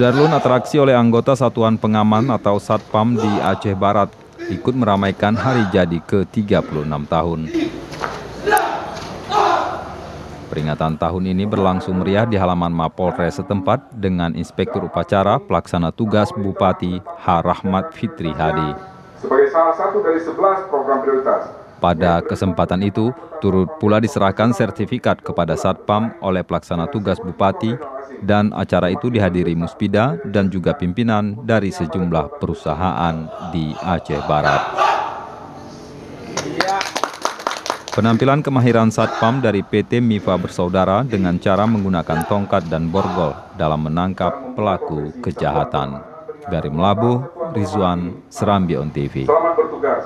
Sudarlun, atraksi oleh anggota Satuan Pengaman atau Satpam di Aceh Barat ikut meramaikan hari jadi ke-36 tahun. Peringatan tahun ini berlangsung meriah di halaman Mapolres setempat dengan Inspektur Upacara Pelaksana Tugas Bupati H. Rahmat Fitri Hadi. Sebagai salah satu dari 11 program prioritas. Pada kesempatan itu, turut pula diserahkan sertifikat kepada Satpam oleh Pelaksana Tugas Bupati dan acara itu dihadiri Muspida dan juga pimpinan dari sejumlah perusahaan di Aceh Barat. Penampilan kemahiran Satpam dari PT Mifa Bersaudara dengan cara menggunakan tongkat dan borgol dalam menangkap pelaku kejahatan. Dari Melabuh, Rizwan, Serambi On TV. Selamat bertugas.